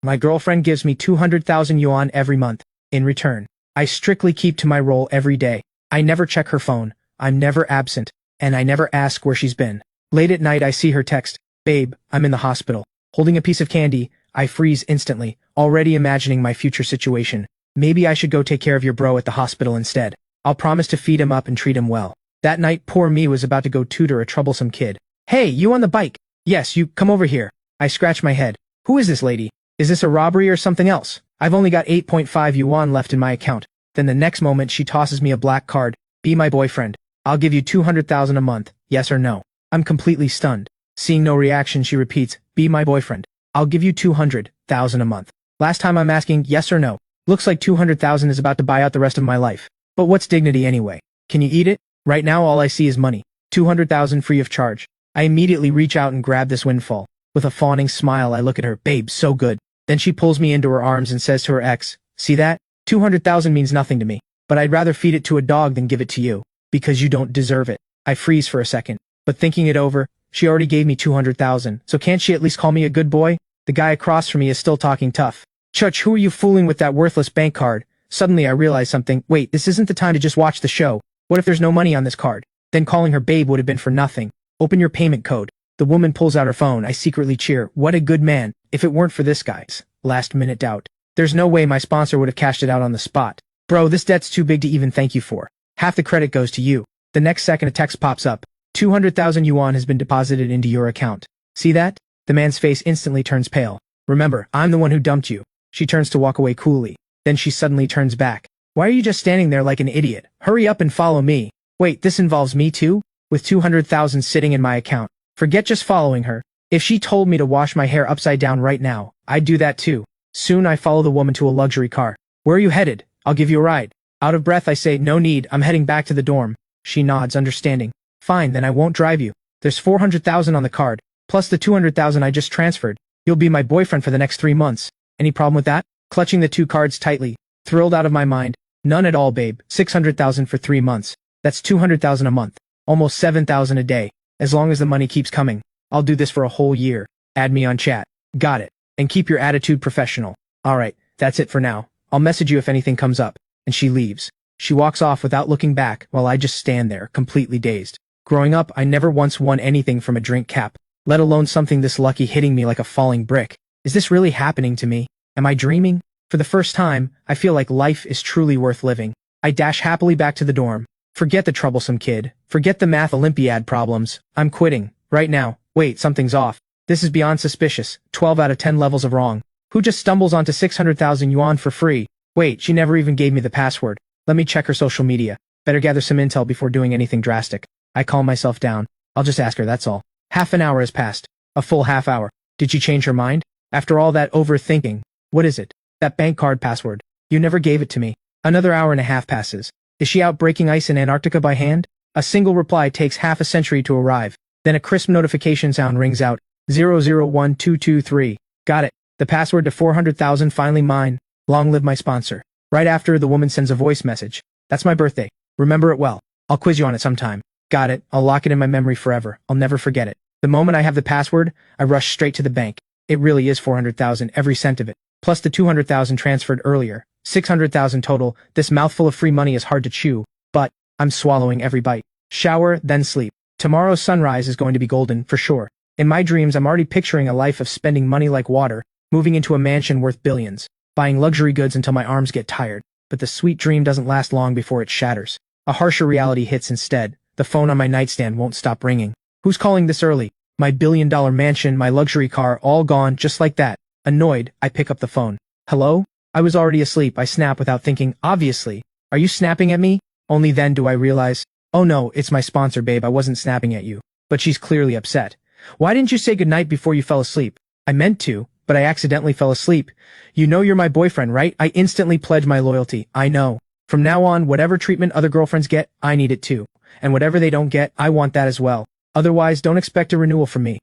My girlfriend gives me 200,000 yuan every month. In return, I strictly keep to my role every day. I never check her phone, I'm never absent, and I never ask where she's been. Late at night I see her text, "Babe, I'm in the hospital." Holding a piece of candy, I freeze instantly, already imagining my future situation. Maybe I should go take care of your bro at the hospital instead. I'll promise to feed him up and treat him well. That night poor me was about to go tutor a troublesome kid. "Hey, you on the bike?" "Yes, you, come over here." I scratch my head. "Who is this lady? Is this a robbery or something else? I've only got 8.5 yuan left in my account." Then the next moment she tosses me a black card. "Be my boyfriend. I'll give you 200,000 a month, yes or no?" I'm completely stunned. Seeing no reaction she repeats, "Be my boyfriend. I'll give you 200,000 a month." Last time I'm asking yes or no. Looks like 200,000 is about to buy out the rest of my life. But what's dignity anyway? Can you eat it? Right now all I see is money. 200,000 free of charge. I immediately reach out and grab this windfall. With a fawning smile I look at her. "Babe, so good." Then she pulls me into her arms and says to her ex, "See that? 200,000 means nothing to me. But I'd rather feed it to a dog than give it to you. Because you don't deserve it." I freeze for a second. But thinking it over, she already gave me 200,000, so can't she at least call me a good boy? The guy across from me is still talking tough. "Chuch, who are you fooling with that worthless bank card?" Suddenly I realize something. Wait, this isn't the time to just watch the show. What if there's no money on this card? Then calling her babe would have been for nothing. "Open your payment code." The woman pulls out her phone. I secretly cheer. What a good man. If it weren't for this guy's last-minute doubt, there's no way my sponsor would have cashed it out on the spot. "Bro, this debt's too big to even thank you for. Half the credit goes to you." The next second a text pops up. 200,000 yuan has been deposited into your account. See that? The man's face instantly turns pale. "Remember, I'm the one who dumped you." She turns to walk away coolly. Then she suddenly turns back. "Why are you just standing there like an idiot? Hurry up and follow me." Wait, this involves me too? With 200,000 sitting in my account. Forget just following her. If she told me to wash my hair upside down right now, I'd do that too. Soon I follow the woman to a luxury car. "Where are you headed? I'll give you a ride." Out of breath I say, "No need, I'm heading back to the dorm." She nods, understanding. "Fine, then I won't drive you. There's 400,000 on the card, plus the 200,000 I just transferred. You'll be my boyfriend for the next 3 months. Any problem with that?" Clutching the 2 cards tightly, thrilled out of my mind. "None at all, babe. 600,000 for 3 months. That's 200,000 a month. Almost 7,000 a day. As long as the money keeps coming. I'll do this for a whole year. Add me on chat." "Got it. And keep your attitude professional." "Alright, that's it for now. I'll message you if anything comes up." And she leaves. She walks off without looking back while I just stand there, completely dazed. Growing up, I never once won anything from a drink cap, let alone something this lucky hitting me like a falling brick. Is this really happening to me? Am I dreaming? For the first time, I feel like life is truly worth living. I dash happily back to the dorm. Forget the troublesome kid. Forget the math Olympiad problems. I'm quitting. Right now. Wait, something's off. This is beyond suspicious. 12 out of 10 levels of wrong. Who just stumbles onto 600,000 yuan for free? Wait, she never even gave me the password. Let me check her social media. Better gather some intel before doing anything drastic. I calm myself down. I'll just ask her, that's all. Half an hour has passed. A full half hour. Did she change her mind? After all that overthinking. What is it? That bank card password. You never gave it to me. Another hour and a half passes. Is she out breaking ice in Antarctica by hand? A single reply takes half a century to arrive. Then a crisp notification sound rings out. 001223. Got it. The password to 400,000 finally mine. Long live my sponsor. Right after, the woman sends a voice message. That's my birthday. Remember it well. I'll quiz you on it sometime. Got it. I'll lock it in my memory forever. I'll never forget it. The moment I have the password, I rush straight to the bank. It really is 400,000, every cent of it. Plus the 200,000 transferred earlier. 600,000 total. This mouthful of free money is hard to chew, but I'm swallowing every bite. Shower, then sleep. Tomorrow's sunrise is going to be golden, for sure. In my dreams, I'm already picturing a life of spending money like water, moving into a mansion worth billions, buying luxury goods until my arms get tired. But the sweet dream doesn't last long before it shatters. A harsher reality hits instead. The phone on my nightstand won't stop ringing. Who's calling this early? My billion-dollar mansion, my luxury car, all gone just like that. Annoyed, I pick up the phone. Hello? I was already asleep. I snap without thinking, obviously. Are you snapping at me? Only then do I realize, oh no, it's my sponsor, babe. I wasn't snapping at you. But she's clearly upset. Why didn't you say goodnight before you fell asleep? I meant to, but I accidentally fell asleep. You know you're my boyfriend, right? I instantly pledge my loyalty. I know. From now on, whatever treatment other girlfriends get, I need it too. And whatever they don't get, I want that as well. Otherwise, don't expect a renewal from me.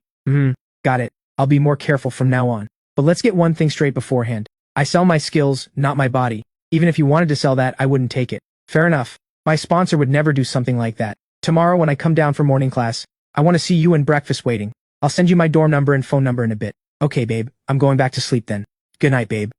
Got it. I'll be more careful from now on. But let's get one thing straight beforehand. I sell my skills, not my body. Even if you wanted to sell that, I wouldn't take it. Fair enough. My sponsor would never do something like that. Tomorrow when I come down for morning class, I want to see you and breakfast waiting. I'll send you my dorm number and phone number in a bit. Okay, babe. I'm going back to sleep then. Good Good night, babe.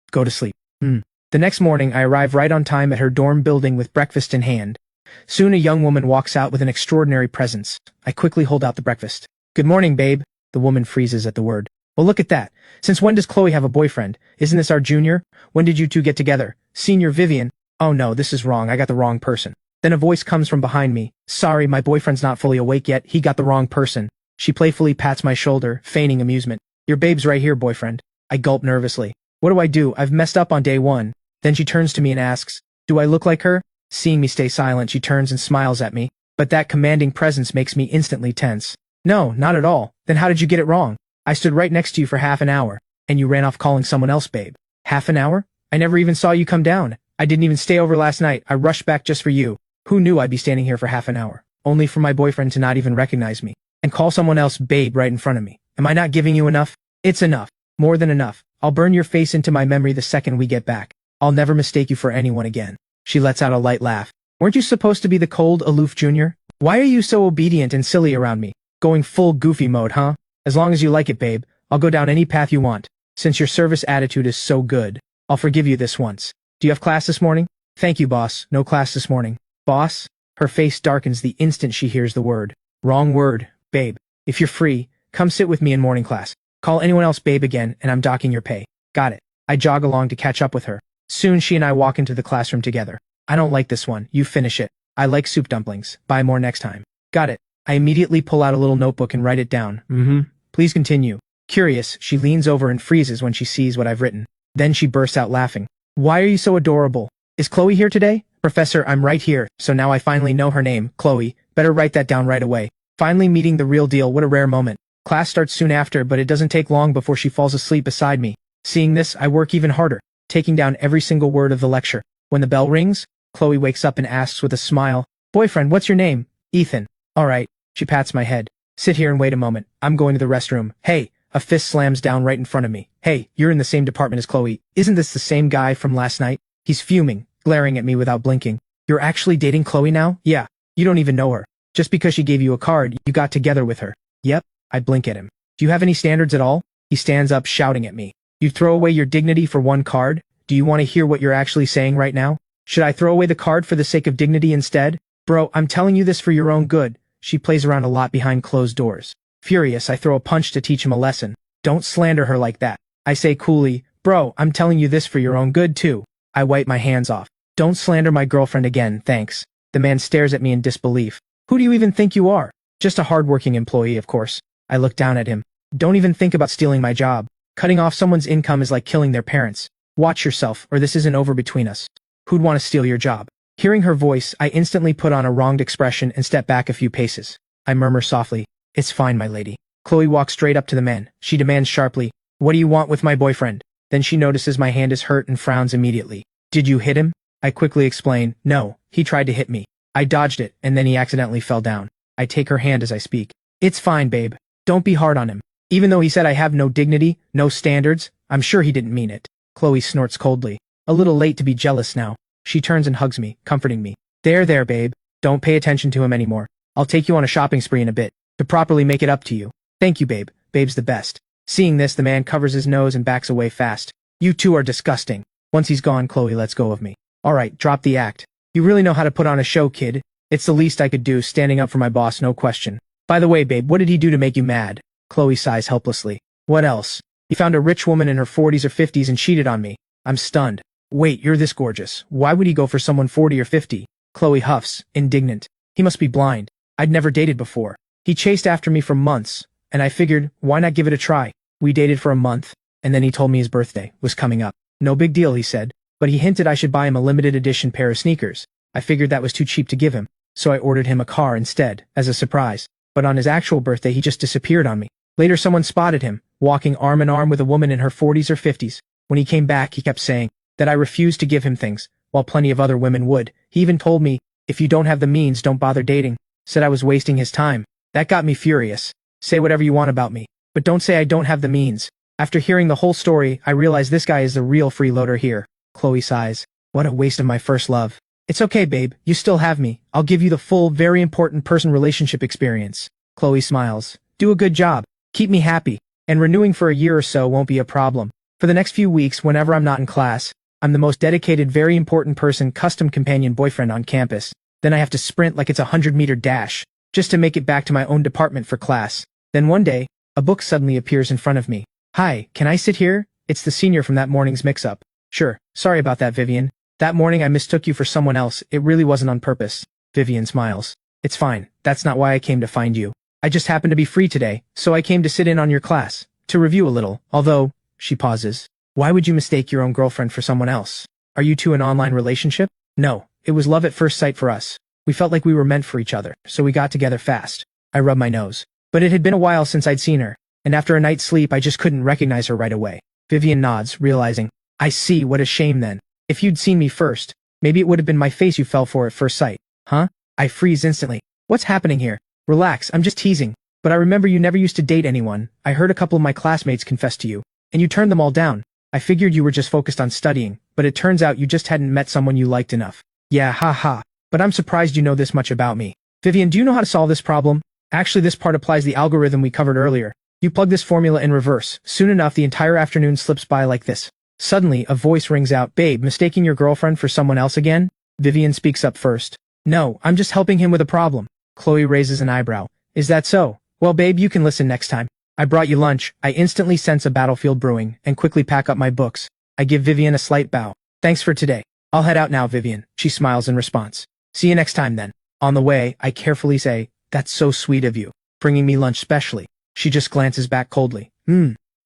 Go to sleep. The next morning, I arrive right on time at her dorm building with breakfast in hand. Soon a young woman walks out with an extraordinary presence. I quickly hold out the breakfast. Good morning, babe. The woman freezes at the word. Well, look at that. Since when does Chloe have a boyfriend? Isn't this our junior? When did you two get together? Senior Vivian. Oh no, this is wrong. I got the wrong person. Then a voice comes from behind me. Sorry, my boyfriend's not fully awake yet. He got the wrong person. She playfully pats my shoulder, feigning amusement. Your babe's right here, boyfriend. I gulp nervously. What do? I've messed up on day one. Then she turns to me and asks, do I look like her? Seeing me stay silent, she turns and smiles at me, but that commanding presence makes me instantly tense. No, not at all. Then how did you get it wrong? I stood right next to you for half an hour, and you ran off calling someone else babe. Half an hour? I never even saw you come down. I didn't even stay over last night. I rushed back just for you. Who knew I'd be standing here for half an hour, only for my boyfriend to not even recognize me, and call someone else babe right in front of me? Am I not giving you enough? It's enough. More than enough. I'll burn your face into my memory the second we get back. I'll never mistake you for anyone again. She lets out a light laugh. Weren't you supposed to be the cold, aloof junior? Why are you so obedient and silly around me? Going full goofy mode, huh? As long as you like it, babe, I'll go down any path you want. Since your service attitude is so good, I'll forgive you this once. Do you have class this morning? Thank you, boss. No class this morning. Boss? Her face darkens the instant she hears the word. Wrong word, babe. If you're free, come sit with me in morning class. Call anyone else babe again, and I'm docking your pay. Got it. I jog along to catch up with her. Soon she and I walk into the classroom together. I don't like this one. You finish it. I like soup dumplings. Buy more next time. Got it. I immediately pull out a little notebook and write it down. Please continue. Curious, she leans over and freezes when she sees what I've written. Then she bursts out laughing. Why are you so adorable? Is Chloe here today? Professor, I'm right here, so now I finally know her name, Chloe. Better write that down right away. Finally meeting the real deal, what a rare moment. Class starts soon after, but it doesn't take long before she falls asleep beside me. Seeing this, I work even harder, taking down every single word of the lecture. When the bell rings, Chloe wakes up and asks with a smile, Boyfriend, what's your name? Ethan. All right. She pats my head. Sit here and wait a moment. I'm going to the restroom. Hey, a fist slams down right in front of me. Hey, you're in the same department as Chloe. Isn't this the same guy from last night? He's fuming, glaring at me without blinking. You're actually dating Chloe now? Yeah. You don't even know her. Just because she gave you a card, you got together with her. Yep. I blink at him. Do you have any standards at all? He stands up shouting at me. You'd throw away your dignity for one card? Do you want to hear what you're actually saying right now? Should I throw away the card for the sake of dignity instead? Bro, I'm telling you this for your own good. She plays around a lot behind closed doors. Furious, I throw a punch to teach him a lesson. Don't slander her like that. I say coolly, bro, I'm telling you this for your own good too. I wipe my hands off. Don't slander my girlfriend again, thanks. The man stares at me in disbelief. Who do you even think you are? Just a hardworking employee, of course. I look down at him. Don't even think about stealing my job. Cutting off someone's income is like killing their parents. Watch yourself, or this isn't over between us. Who'd want to steal your job? Hearing her voice, I instantly put on a wronged expression and step back a few paces. I murmur softly, It's fine, my lady. Chloe walks straight up to the man. She demands sharply, What do you want with my boyfriend? Then she notices my hand is hurt and frowns immediately. Did you hit him? I quickly explain, No, he tried to hit me. I dodged it, and then he accidentally fell down. I take her hand as I speak. It's fine, babe. Don't be hard on him. Even though he said I have no dignity, no standards, I'm sure he didn't mean it. Chloe snorts coldly. A little late to be jealous now. She turns and hugs me, comforting me. There, babe. Don't pay attention to him anymore. I'll take you on a shopping spree in a bit, to properly make it up to you. Thank you, babe. Babe's the best. Seeing this, the man covers his nose and backs away fast. You two are disgusting. Once he's gone, Chloe lets go of me. Alright, drop the act. You really know how to put on a show, kid. It's the least I could do, standing up for my boss, no question. By the way, babe, what did he do to make you mad? Chloe sighs helplessly. What else? He found a rich woman in her 40s or 50s and cheated on me. I'm stunned. Wait, you're this gorgeous. Why would he go for someone 40 or 50? Chloe huffs, indignant. He must be blind. I'd never dated before. He chased after me for months, and I figured, why not give it a try? We dated for a month, and then he told me his birthday was coming up. No big deal, he said, but he hinted I should buy him a limited edition pair of sneakers. I figured that was too cheap to give him, so I ordered him a car instead, as a surprise. But on his actual birthday, he just disappeared on me. Later, someone spotted him, walking arm in arm with a woman in her 40s or 50s. When he came back, he kept saying that I refused to give him things, while plenty of other women would. He even told me, if you don't have the means, don't bother dating. Said I was wasting his time. That got me furious. Say whatever you want about me, but don't say I don't have the means. After hearing the whole story, I realize this guy is the real freeloader here. Chloe sighs. What a waste of my first love. It's okay, babe. You still have me. I'll give you the full, very important person relationship experience. Chloe smiles. Do a good job. Keep me happy. And renewing for a year or so won't be a problem. For the next few weeks, whenever I'm not in class, I'm the most dedicated, very important person, custom companion boyfriend on campus. Then I have to sprint like it's a 100-meter dash, just to make it back to my own department for class. Then one day, a book suddenly appears in front of me. Hi, can I sit here? It's the senior from that morning's mix-up. Sure, sorry about that, Vivian. That morning I mistook you for someone else, it really wasn't on purpose. Vivian smiles. It's fine, that's not why I came to find you. I just happened to be free today, so I came to sit in on your class, to review a little, although, she pauses. Why would you mistake your own girlfriend for someone else? Are you two in an online relationship? No, it was love at first sight for us. We felt like we were meant for each other, so we got together fast. I rub my nose. But it had been a while since I'd seen her, and after a night's sleep I just couldn't recognize her right away. Vivian nods, realizing, I see, what a shame then. If you'd seen me first, maybe it would have been my face you fell for at first sight. Huh? I freeze instantly. What's happening here? Relax, I'm just teasing. But I remember you never used to date anyone. I heard a couple of my classmates confess to you, and you turned them all down. I figured you were just focused on studying, but it turns out you just hadn't met someone you liked enough. Yeah, haha. But I'm surprised you know this much about me. Vivian, do you know how to solve this problem? Actually, this part applies the algorithm we covered earlier. You plug this formula in reverse. Soon enough, the entire afternoon slips by like this. Suddenly, a voice rings out. Babe, mistaking your girlfriend for someone else again? Vivian speaks up first. No, I'm just helping him with a problem. Chloe raises an eyebrow. Is that so? Well, babe, you can listen next time. I brought you lunch. I instantly sense a battlefield brewing and quickly pack up my books. I give Vivian a slight bow. Thanks for today. I'll head out now, Vivian. She smiles in response. See you next time then. On the way, I carefully say, that's so sweet of you, bringing me lunch specially. She just glances back coldly.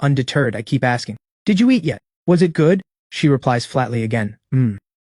Undeterred, I keep asking. Did you eat yet? Was it good? She replies flatly again.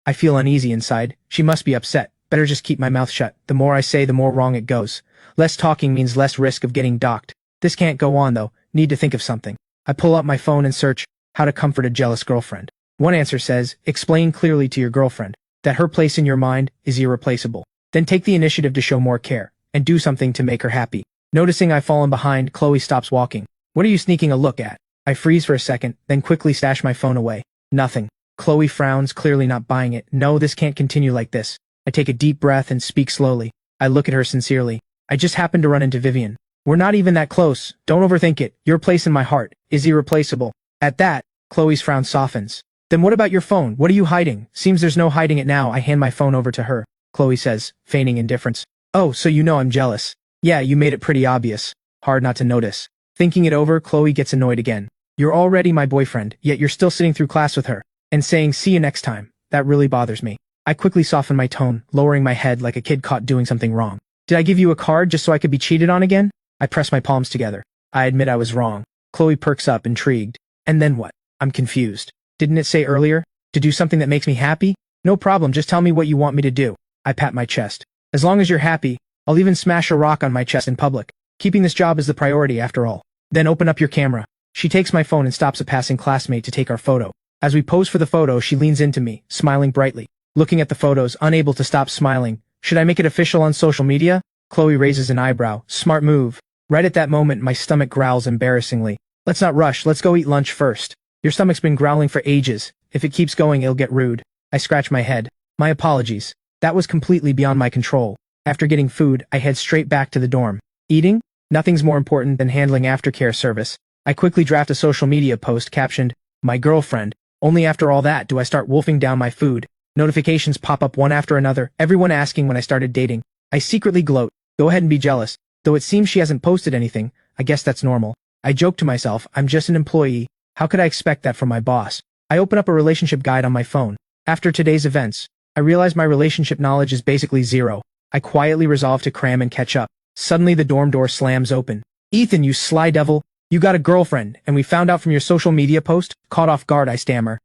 I feel uneasy inside. She must be upset. Better just keep my mouth shut. The more I say, the more wrong it goes. Less talking means less risk of getting docked. This can't go on though. Need to think of something. I pull up my phone and search, how to comfort a jealous girlfriend. One answer says, explain clearly to your girlfriend that her place in your mind is irreplaceable. Then take the initiative to show more care, and do something to make her happy. Noticing I've fallen behind, Chloe stops walking. What are you sneaking a look at? I freeze for a second, then quickly stash my phone away. Nothing. Chloe frowns, clearly not buying it. No, this can't continue like this. I take a deep breath and speak slowly. I look at her sincerely. I just happened to run into Vivian. We're not even that close. Don't overthink it. Your place in my heart is irreplaceable. At that, Chloe's frown softens. Then what about your phone? What are you hiding? Seems there's no hiding it now. I hand my phone over to her. Chloe says, feigning indifference. Oh, so you know I'm jealous. Yeah, you made it pretty obvious. Hard not to notice. Thinking it over, Chloe gets annoyed again. You're already my boyfriend, yet you're still sitting through class with her, and saying see you next time. That really bothers me. I quickly soften my tone, lowering my head like a kid caught doing something wrong. Did I give you a card just so I could be cheated on again? I press my palms together. I admit I was wrong. Chloe perks up, intrigued. And then what? I'm confused. Didn't it say earlier? To do something that makes me happy? No problem, just tell me what you want me to do. I pat my chest. As long as you're happy, I'll even smash a rock on my chest in public. Keeping this job is the priority after all. Then open up your camera. She takes my phone and stops a passing classmate to take our photo. As we pose for the photo, she leans into me, smiling brightly. Looking at the photos, unable to stop smiling. Should I make it official on social media? Chloe raises an eyebrow. Smart move. Right at that moment, my stomach growls embarrassingly. Let's not rush, let's go eat lunch first. Your stomach's been growling for ages. If it keeps going, it'll get rude. I scratch my head. My apologies. That was completely beyond my control. After getting food, I head straight back to the dorm. Eating? Nothing's more important than handling aftercare service. I quickly draft a social media post captioned, my girlfriend. Only after all that do I start wolfing down my food. Notifications pop up one after another, everyone asking when I started dating. I secretly gloat. Go ahead and be jealous. Though it seems she hasn't posted anything, I guess that's normal. I joke to myself, I'm just an employee. How could I expect that from my boss? I open up a relationship guide on my phone. After today's events, I realize my relationship knowledge is basically zero. I quietly resolve to cram and catch up. Suddenly the dorm door slams open. Ethan, you sly devil. You got a girlfriend, and we found out from your social media post? Caught off guard, I stammer.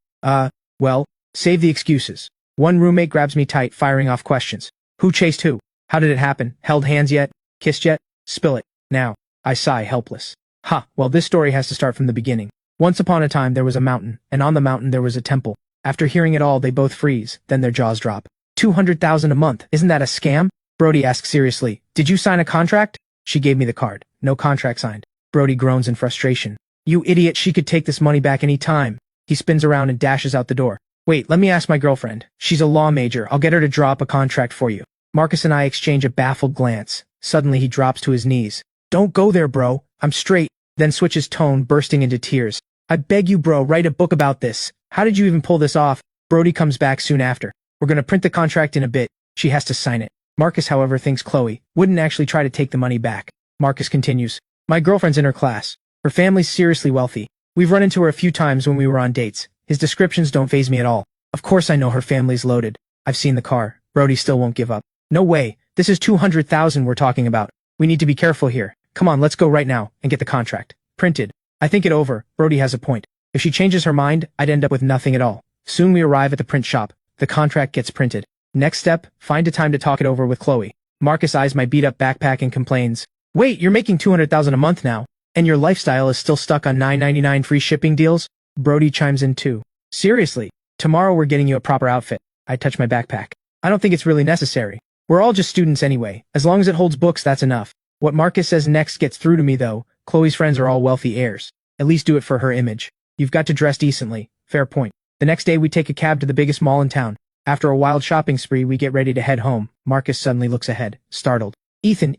Well, save the excuses. One roommate grabs me tight, firing off questions. Who chased who? How did it happen? Held hands yet? Kissed yet? Spill it. Now. I sigh, helpless. Well, this story has to start from the beginning. Once upon a time there was a mountain, and on the mountain there was a temple. After hearing it all, they both freeze, then their jaws drop. 200,000 a month, isn't that a scam? Brody asks seriously, did you sign a contract? She gave me the card. No contract signed. Brody groans in frustration. You idiot, she could take this money back any time. He spins around and dashes out the door. Wait, let me ask my girlfriend. She's a law major, I'll get her to draw up a contract for you. Marcus and I exchange a baffled glance. Suddenly he drops to his knees. Don't go there, bro. I'm straight. Then switches tone, bursting into tears. I beg you bro, write a book about this. How did you even pull this off? Brody comes back soon after. We're gonna print the contract in a bit. She has to sign it. Marcus, however, thinks Chloe wouldn't actually try to take the money back. Marcus continues. My girlfriend's in her class. Her family's seriously wealthy. We've run into her a few times when we were on dates. His descriptions don't faze me at all. Of course I know her family's loaded. I've seen the car. Brody still won't give up. No way. This is 200,000 we're talking about. We need to be careful here. Come on, let's go right now and get the contract printed. I think it over. Brody has a point. If she changes her mind, I'd end up with nothing at all. Soon we arrive at the print shop. The contract gets printed. Next step, find a time to talk it over with Chloe. Marcus eyes my beat-up backpack and complains. Wait, you're making 200,000 a month now, and your lifestyle is still stuck on $9.99 free shipping deals? Brody chimes in too. Seriously, tomorrow we're getting you a proper outfit. I touch my backpack. I don't think it's really necessary. We're all just students anyway. As long as it holds books, that's enough. What Marcus says next gets through to me though. Chloe's friends are all wealthy heirs. At least do it for her image. You've got to dress decently. Fair point. The next day we take a cab to the biggest mall in town. After a wild shopping spree, we get ready to head home. Marcus suddenly looks ahead, startled. Ethan,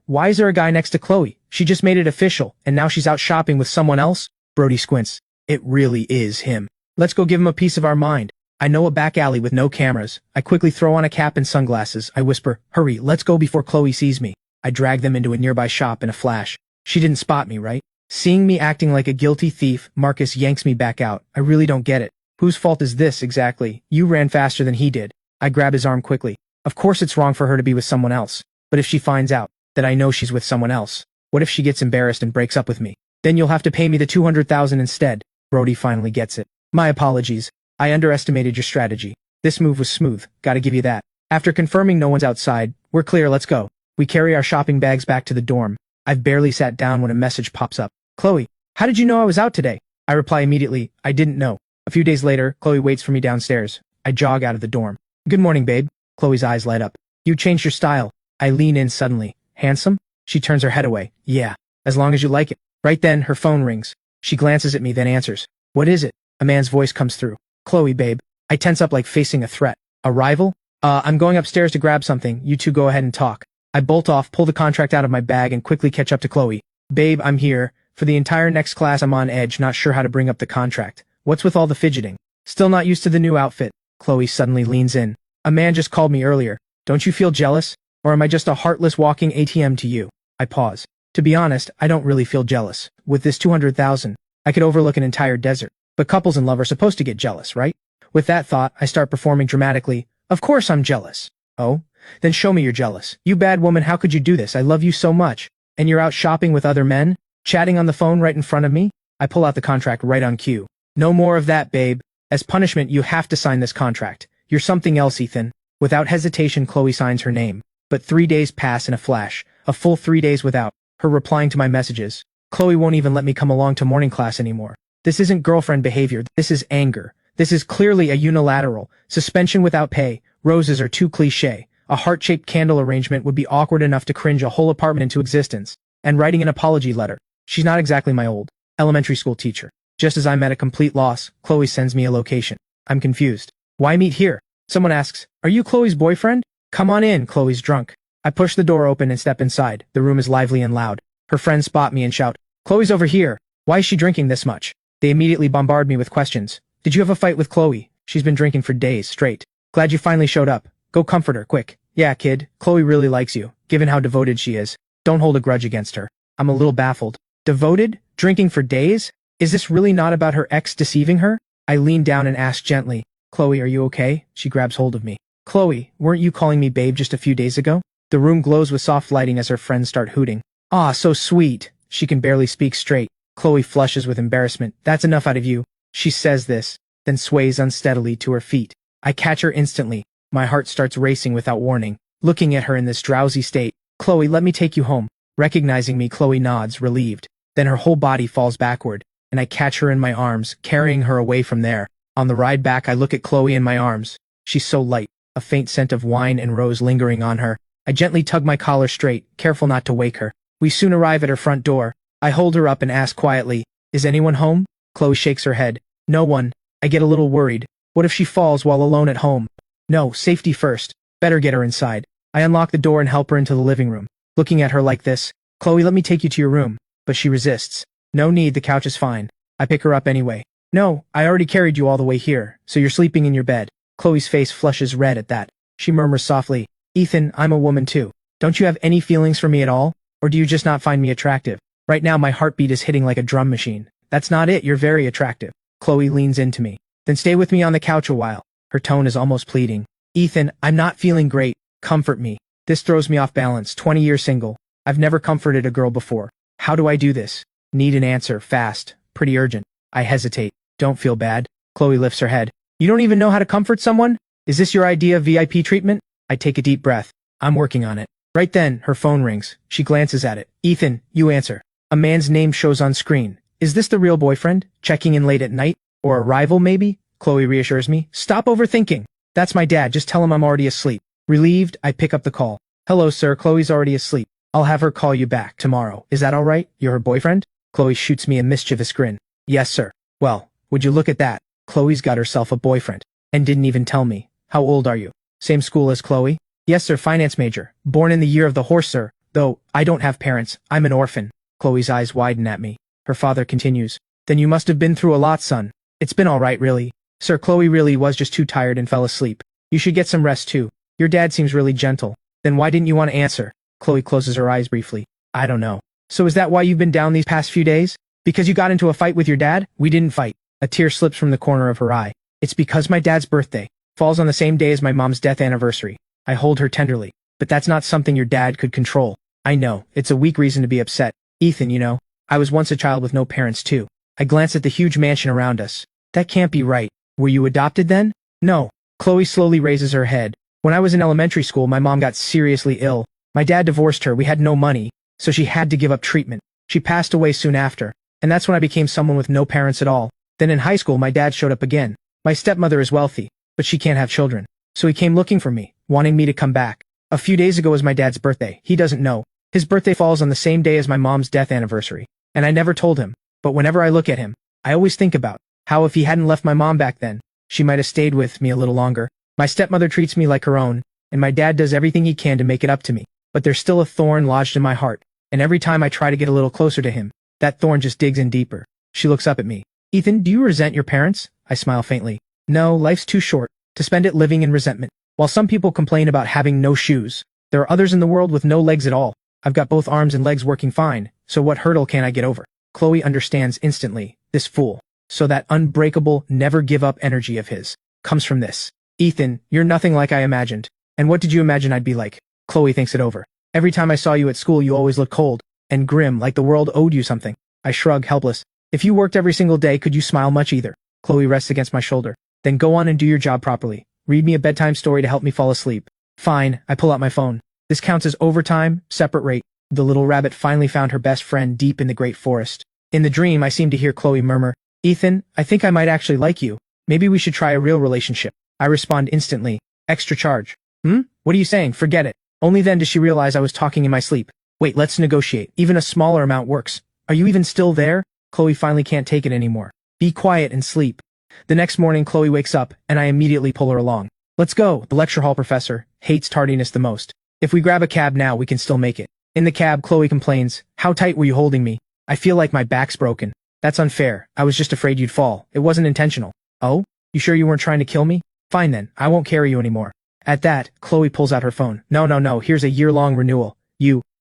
why is there a guy next to Chloe? She just made it official, and now she's out shopping with someone else? Brody squints. It really is him. Let's go give him a piece of our mind. I know a back alley with no cameras. I quickly throw on a cap and sunglasses. I whisper, hurry, let's go before Chloe sees me. I drag them into a nearby shop in a flash. She didn't spot me, right? Seeing me acting like a guilty thief, Marcus yanks me back out. I really don't get it. Whose fault is this exactly? You ran faster than he did. I grab his arm quickly. Of course it's wrong for her to be with someone else. But if she finds out that I know she's with someone else, what if she gets embarrassed and breaks up with me? Then you'll have to pay me the 200,000 instead. Brody finally gets it. My apologies. I underestimated your strategy. This move was smooth, gotta give you that. After confirming no one's outside, we're clear, let's go. We carry our shopping bags back to the dorm. I've barely sat down when a message pops up. Chloe, how did you know I was out today? I reply immediately, I didn't know. A few days later, Chloe waits for me downstairs. I jog out of the dorm. Good morning, babe. Chloe's eyes light up. You changed your style. I lean in suddenly. Handsome? She turns her head away. Yeah, as long as you like it. Right then, her phone rings. She glances at me, then answers. What is it? A man's voice comes through. Chloe, babe. I tense up like facing a threat. A rival? I'm going upstairs to grab something. You two go ahead and talk. I bolt off, pull the contract out of my bag, and quickly catch up to Chloe. Babe, I'm here. For the entire next class, I'm on edge, not sure how to bring up the contract. What's with all the fidgeting? Still not used to the new outfit. Chloe suddenly leans in. A man just called me earlier. Don't you feel jealous? Or am I just a heartless walking ATM to you? I pause. To be honest, I don't really feel jealous. With this 200,000, I could overlook an entire desert. But couples in love are supposed to get jealous, right? With that thought, I start performing dramatically. Of course I'm jealous. Oh? Then show me you're jealous. You bad woman, how could you do this? I love you so much. And you're out shopping with other men? Chatting on the phone right in front of me? I pull out the contract right on cue. No more of that, babe. As punishment, you have to sign this contract. You're something else, Ethan. Without hesitation, Chloe signs her name. But 3 days pass in a flash. A full 3 days without her replying to my messages. Chloe won't even let me come along to morning class anymore. This isn't girlfriend behavior. This is anger. This is clearly a unilateral. Suspension without pay. Roses are too cliché. A heart-shaped candle arrangement would be awkward enough to cringe a whole apartment into existence. And writing an apology letter. She's not exactly my old elementary school teacher. Just as I'm at a complete loss, Chloe sends me a location. I'm confused. Why meet here? Someone asks, are you Chloe's boyfriend? Come on in, Chloe's drunk. I push the door open and step inside. The room is lively and loud. Her friends spot me and shout, Chloe's over here. Why is she drinking this much? They immediately bombard me with questions. Did you have a fight with Chloe? She's been drinking for days straight. Glad you finally showed up. Go comfort her, quick. Yeah, kid, Chloe really likes you, given how devoted she is. Don't hold a grudge against her. I'm a little baffled. Devoted? Drinking for days? Is this really not about her ex deceiving her? I lean down and ask gently, Chloe, are you okay? She grabs hold of me. Chloe, weren't you calling me babe just a few days ago? The room glows with soft lighting as her friends start hooting. Ah, so sweet. She can barely speak straight. Chloe flushes with embarrassment. That's enough out of you. She says this, then sways unsteadily to her feet. I catch her instantly. My heart starts racing without warning. Looking at her in this drowsy state. Chloe, let me take you home. Recognizing me, Chloe nods, relieved. Then her whole body falls backward, and I catch her in my arms, carrying her away from there. On the ride back, I look at Chloe in my arms. She's so light, a faint scent of wine and rose lingering on her. I gently tug my collar straight, careful not to wake her. We soon arrive at her front door. I hold her up and ask quietly, is anyone home? Chloe shakes her head. No one. I get a little worried. What if she falls while alone at home? No, safety first. Better get her inside. I unlock the door and help her into the living room. Looking at her like this, Chloe, let me take you to your room. But she resists. No need, the couch is fine. I pick her up anyway. No, I already carried you all the way here, so you're sleeping in your bed. Chloe's face flushes red at that. She murmurs softly, Ethan, I'm a woman too. Don't you have any feelings for me at all? Or do you just not find me attractive? Right now my heartbeat is hitting like a drum machine. That's not it, you're very attractive. Chloe leans into me. Then stay with me on the couch a while. Her tone is almost pleading. Ethan, I'm not feeling great. Comfort me. This throws me off balance, 20 years single. I've never comforted a girl before. How do I do this? Need an answer, fast, pretty urgent. I hesitate. Don't feel bad. Chloe lifts her head. You don't even know how to comfort someone? Is this your idea of VIP treatment? I take a deep breath. I'm working on it. Right then, her phone rings. She glances at it. Ethan, you answer. A man's name shows on screen. Is this the real boyfriend? Checking in late at night? Or a rival maybe? Chloe reassures me. Stop overthinking. That's my dad, just tell him I'm already asleep. Relieved, I pick up the call. Hello sir, Chloe's already asleep. I'll have her call you back tomorrow. Is that alright? You're her boyfriend? Chloe shoots me a mischievous grin. Yes sir. Well, would you look at that? Chloe's got herself a boyfriend. And didn't even tell me. How old are you? Same school as Chloe? Yes sir, finance major. Born in the year of the horse sir. Though, I don't have parents. I'm an orphan. Chloe's eyes widen at me. Her father continues. Then you must have been through a lot, son. It's been alright really. Sir, Chloe really was just too tired and fell asleep. You should get some rest too. Your dad seems really gentle. Then why didn't you want to answer? Chloe closes her eyes briefly. I don't know. So is that why you've been down these past few days? Because you got into a fight with your dad? We didn't fight. A tear slips from the corner of her eye. It's because my dad's birthday falls on the same day as my mom's death anniversary. I hold her tenderly. But that's not something your dad could control. I know. It's a weak reason to be upset. Ethan, you know, I was once a child with no parents too. I glance at the huge mansion around us. That can't be right. Were you adopted then? No. Chloe slowly raises her head. When I was in elementary school, my mom got seriously ill. My dad divorced her, we had no money, so she had to give up treatment. She passed away soon after, and that's when I became someone with no parents at all. Then in high school, my dad showed up again. My stepmother is wealthy, but she can't have children. So he came looking for me, wanting me to come back. A few days ago was my dad's birthday. He doesn't know. His birthday falls on the same day as my mom's death anniversary, and I never told him. But whenever I look at him, I always think about how if he hadn't left my mom back then, she might have stayed with me a little longer. My stepmother treats me like her own, and my dad does everything he can to make it up to me. But there's still a thorn lodged in my heart, and every time I try to get a little closer to him, that thorn just digs in deeper. She looks up at me. Ethan, do you resent your parents? I smile faintly. No, life's too short to spend it living in resentment. While some people complain about having no shoes, there are others in the world with no legs at all. I've got both arms and legs working fine, so what hurdle can I get over? Chloe understands instantly. This fool. So that unbreakable, never give up energy of his comes from this. Ethan, you're nothing like I imagined. And what did you imagine I'd be like? Chloe thinks it over. Every time I saw you at school, you always looked cold and grim, like the world owed you something. I shrug, helpless. If you worked every single day, could you smile much either? Chloe rests against my shoulder. Then go on and do your job properly. Read me a bedtime story to help me fall asleep. Fine, I pull out my phone. This counts as overtime, separate rate. The little rabbit finally found her best friend deep in the great forest. In the dream, I seem to hear Chloe murmur, Ethan, I think I might actually like you. Maybe we should try a real relationship. I respond instantly. Extra charge. What are you saying? Forget it. Only then does she realize I was talking in my sleep. Wait, let's negotiate. Even a smaller amount works. Are you even still there? Chloe finally can't take it anymore. Be quiet and sleep. The next morning, Chloe wakes up, and I immediately pull her along. Let's go. The lecture hall professor hates tardiness the most. If we grab a cab now, we can still make it. In the cab, Chloe complains, how tight were you holding me? I feel like my back's broken. That's unfair. I was just afraid you'd fall. It wasn't intentional. Oh? You sure you weren't trying to kill me? Fine then, I won't carry you anymore. At that, Chloe pulls out her phone. No, here's a year-long renewal.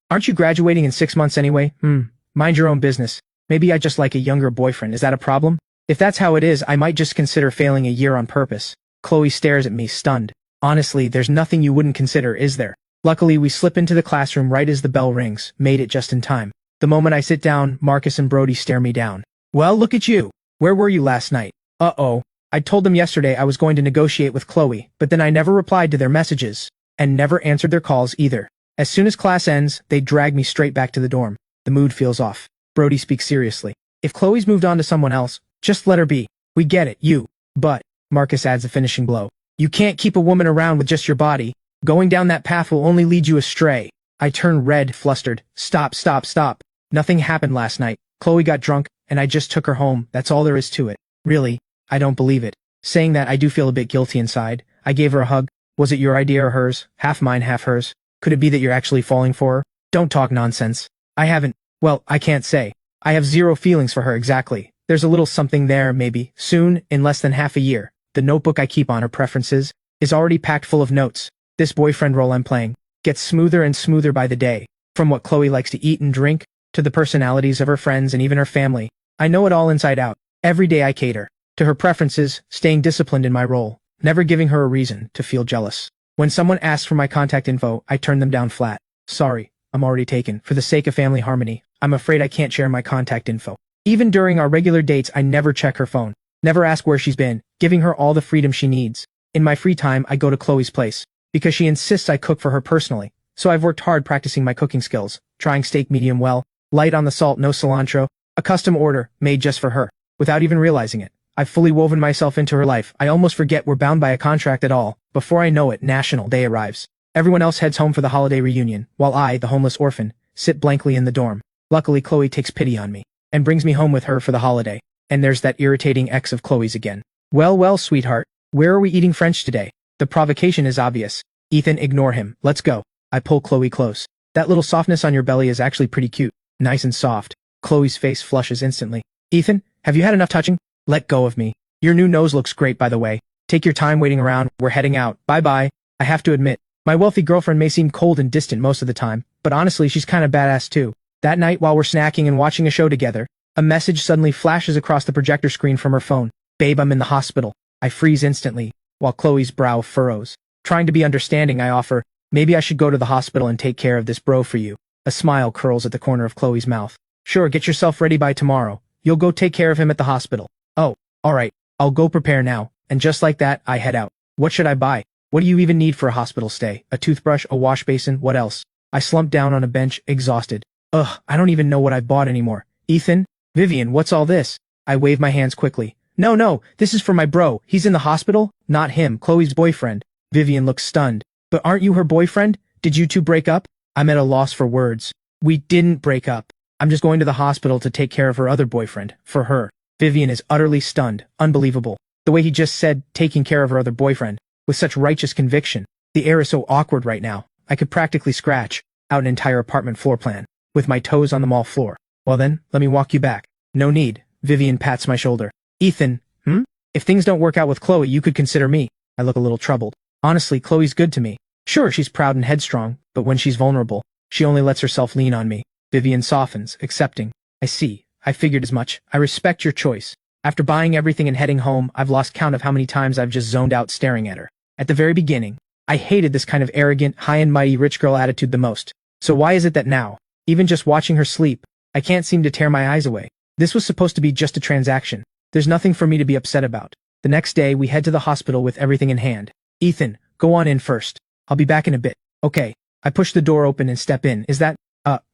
Aren't you graduating in 6 months anyway? Mind your own business. Maybe I just like a younger boyfriend. Is that a problem? If that's how it is, I might just consider failing a year on purpose. Chloe stares at me, stunned. Honestly, there's nothing you wouldn't consider, is there? Luckily, we slip into the classroom right as the bell rings, made it just in time. The moment I sit down, Marcus and Brody stare me down. Well, look at you. Where were you last night? Uh-oh. I told them yesterday I was going to negotiate with Chloe, but then I never replied to their messages, and never answered their calls either. As soon as class ends, they drag me straight back to the dorm. The mood feels off. Brody speaks seriously. If Chloe's moved on to someone else, just let her be. We get it, But, Marcus adds a finishing blow. You can't keep a woman around with just your body. Going down that path will only lead you astray. I turn red, flustered. Stop. Nothing happened last night. Chloe got drunk, and I just took her home. That's all there is to it. Really? I don't believe it. Saying that, I do feel a bit guilty inside. I gave her a hug. Was it your idea or hers? Half mine, half hers. Could it be that you're actually falling for her? Don't talk nonsense. I haven't. Well, I can't say. I have zero feelings for her exactly. there's a little something there, maybe. Soon, in less than half a year, the notebook I keep on her preferences is already packed full of notes. This boyfriend role I'm playing gets smoother and smoother by the day. From what Chloe likes to eat and drink, to the personalities of her friends and even her family. I know it all inside out. Every day I cater to her preferences, staying disciplined in my role, never giving her a reason to feel jealous. When someone asks for my contact info, I turn them down flat. Sorry, I'm already taken. For the sake of family harmony, I'm afraid I can't share my contact info. Even during our regular dates, I never check her phone, never ask where she's been, giving her all the freedom she needs. In my free time, I go to Chloe's place, because she insists I cook for her personally. So I've worked hard practicing my cooking skills, trying steak medium well, light on the salt, no cilantro, a custom order, made just for her. Without even realizing it, I've fully woven myself into her life. I almost forget we're bound by a contract at all. Before I know it, National Day arrives. Everyone else heads home for the holiday reunion, while I, the homeless orphan, sit blankly in the dorm. Luckily, Chloe takes pity on me, and brings me home with her for the holiday. And there's that irritating ex of Chloe's again. Well, sweetheart, where are we eating French today? The provocation is obvious. Ethan, ignore him. Let's go. I pull Chloe close. That little softness on your belly is actually pretty cute. Nice and soft. Chloe's face flushes instantly. Ethan, have you had enough touching? Let go of me. Your new nose looks great, by the way. Take your time waiting around. We're heading out. Bye-bye. I have to admit, my wealthy girlfriend may seem cold and distant most of the time, but honestly, she's kinda badass too. That night, while we're snacking and watching a show together, a message suddenly flashes across the projector screen from her phone. Babe, I'm in the hospital. I freeze instantly, while Chloe's brow furrows. Trying to be understanding, I offer, maybe I should go to the hospital and take care of this bro for you. A smile curls at the corner of Chloe's mouth. Sure, get yourself ready by tomorrow. You'll go take care of him at the hospital. Oh, alright, I'll go prepare now. And just like that, I head out. What should I buy? What do you even need for a hospital stay? A toothbrush, a wash basin, what else? I slump down on a bench, exhausted. Ugh, I don't even know what I've bought anymore. Ethan? Vivian, what's all this? I wave my hands quickly. No, this is for my bro. He's in the hospital? Not him, Chloe's boyfriend. Vivian looks stunned. But aren't you her boyfriend? Did you two break up? I'm at a loss for words. We didn't break up. I'm just going to the hospital to take care of her other boyfriend. For her. Vivian is utterly stunned. Unbelievable. The way he just said, taking care of her other boyfriend, with such righteous conviction. The air is so awkward right now. I could practically scratch out an entire apartment floor plan, with my toes on the mall floor. Well then, let me walk you back. No need. Vivian pats my shoulder. Ethan, If things don't work out with Chloe, you could consider me. I look a little troubled. Honestly, Chloe's good to me. Sure, she's proud and headstrong, but when she's vulnerable, she only lets herself lean on me. Vivian softens, accepting. I see. I figured as much. I respect your choice. After buying everything and heading home, I've lost count of how many times I've just zoned out staring at her. At the very beginning, I hated this kind of arrogant, high and mighty rich girl attitude the most. So why is it that now, even just watching her sleep, I can't seem to tear my eyes away? This was supposed to be just a transaction. There's nothing for me to be upset about. The next day, we head to the hospital with everything in hand. Ethan, go on in first. I'll be back in a bit. Okay. I push the door open and step in. Is that,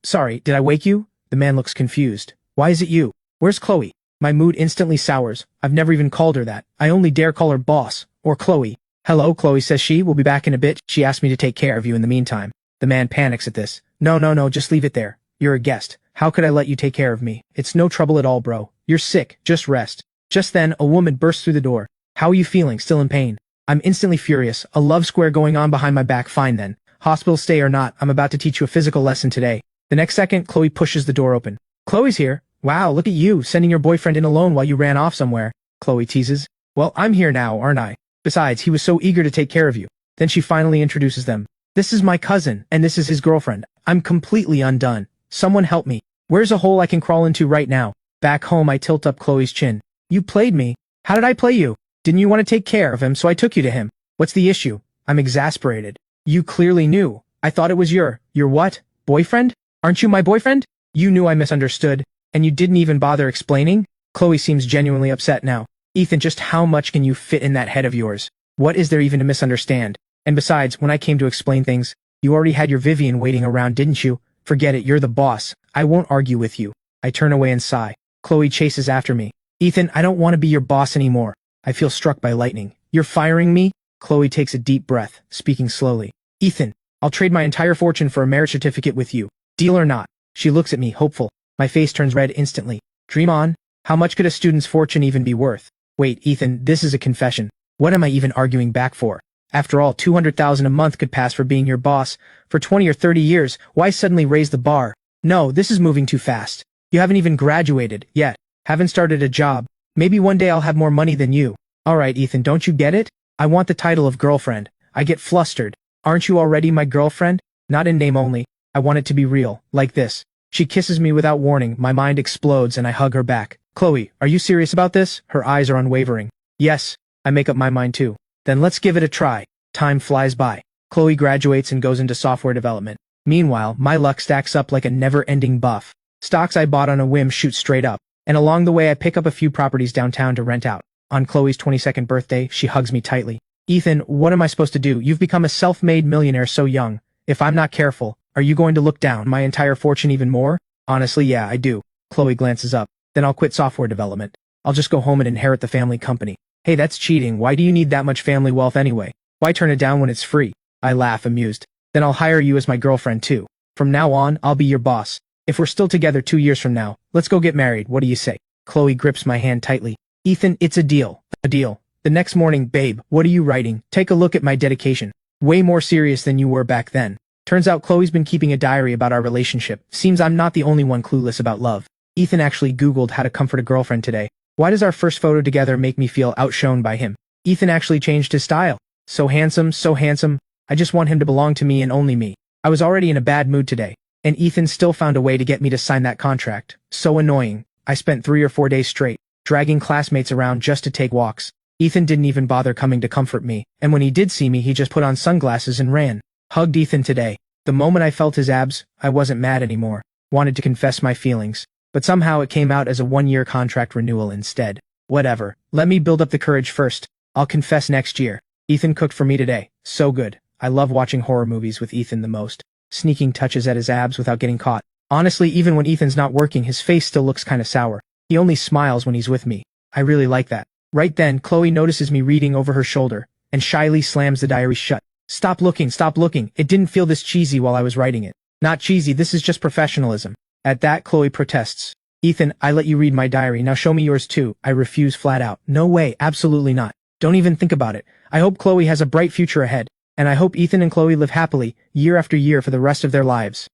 sorry, did I wake you? The man looks confused. Why is it you? Where's Chloe? My mood instantly sours. I've never even called her that. I only dare call her boss, or Chloe. Hello, Chloe says she will be back in a bit. She asked me to take care of you in the meantime. The man panics at this. No, just leave it there. You're a guest. How could I let you take care of me? It's no trouble at all, bro. You're sick. Just rest. Just then, a woman bursts through the door. How are you feeling? Still in pain? I'm instantly furious. A love square going on behind my back. Fine then. Hospital stay or not, I'm about to teach you a physical lesson today. The next second, Chloe pushes the door open. Chloe's here. Wow, look at you, sending your boyfriend in alone while you ran off somewhere. Chloe teases. Well, I'm here now, aren't I? Besides, he was so eager to take care of you. Then she finally introduces them. This is my cousin, and this is his girlfriend. I'm completely undone. Someone help me. Where's a hole I can crawl into right now? Back home, I tilt up Chloe's chin. You played me. How did I play you? Didn't you want to take care of him, so I took you to him? What's the issue? I'm exasperated. You clearly knew. I thought it was your what? Boyfriend? Aren't you my boyfriend? You knew I misunderstood, and you didn't even bother explaining? Chloe seems genuinely upset now. Ethan, just how much can you fit in that head of yours? What is there even to misunderstand? And besides, when I came to explain things, you already had your Vivian waiting around, didn't you? Forget it, you're the boss. I won't argue with you. I turn away and sigh. Chloe chases after me. Ethan, I don't want to be your boss anymore. I feel struck by lightning. You're firing me? Chloe takes a deep breath, speaking slowly. Ethan, I'll trade my entire fortune for a marriage certificate with you. Deal or not? She looks at me, hopeful. My face turns red instantly. Dream on. How much could a student's fortune even be worth? Wait, Ethan, this is a confession. What am I even arguing back for? After all, $200,000 a month could pass for being your boss. For 20 or 30 years, why suddenly raise the bar? No, this is moving too fast. You haven't even graduated, yet. Haven't started a job. Maybe one day I'll have more money than you. Alright Ethan, don't you get it? I want the title of girlfriend. I get flustered. Aren't you already my girlfriend? Not in name only. I want it to be real, like this. She kisses me without warning, my mind explodes and I hug her back. Chloe, are you serious about this? Her eyes are unwavering. Yes, I make up my mind too. Then let's give it a try. Time flies by. Chloe graduates and goes into software development. Meanwhile, my luck stacks up like a never-ending buff. Stocks I bought on a whim shoot straight up. And along the way I pick up a few properties downtown to rent out. On Chloe's 22nd birthday, she hugs me tightly. Ethan, what am I supposed to do? You've become a self-made millionaire so young. If I'm not careful, are you going to look down my entire fortune even more? Honestly, yeah, I do. Chloe glances up. Then I'll quit software development. I'll just go home and inherit the family company. Hey, that's cheating. Why do you need that much family wealth anyway? Why turn it down when it's free? I laugh, amused. Then I'll hire you as my girlfriend too. From now on, I'll be your boss. If we're still together 2 years from now, let's go get married. What do you say? Chloe grips my hand tightly. Ethan, it's a deal. A deal. The next morning, babe, what are you writing? Take a look at my dedication. Way more serious than you were back then. Turns out Chloe's been keeping a diary about our relationship. Seems I'm not the only one clueless about love. Ethan actually Googled how to comfort a girlfriend today. Why does our first photo together make me feel outshone by him? Ethan actually changed his style. So handsome, so handsome. I just want him to belong to me and only me. I was already in a bad mood today. And Ethan still found a way to get me to sign that contract. So annoying. I spent 3 or 4 days straight, dragging classmates around just to take walks. Ethan didn't even bother coming to comfort me, and when he did see me he just put on sunglasses and ran. Hugged Ethan today. The moment I felt his abs, I wasn't mad anymore. Wanted to confess my feelings. But somehow it came out as a 1-year contract renewal instead. Whatever. Let me build up the courage first. I'll confess next year. Ethan cooked for me today. So good. I love watching horror movies with Ethan the most. Sneaking touches at his abs without getting caught. Honestly, even when Ethan's not working, his face still looks kinda sour. He only smiles when he's with me. I really like that. Right then, Chloe notices me reading over her shoulder, and shyly slams the diary shut. Stop looking, stop looking. It didn't feel this cheesy while I was writing it. Not cheesy, this is just professionalism. At that, Chloe protests. Ethan, I let you read my diary, now show me yours too. I refuse flat out. No way, absolutely not. Don't even think about it. I hope Chloe has a bright future ahead, and I hope Ethan and Chloe live happily, year after year for the rest of their lives.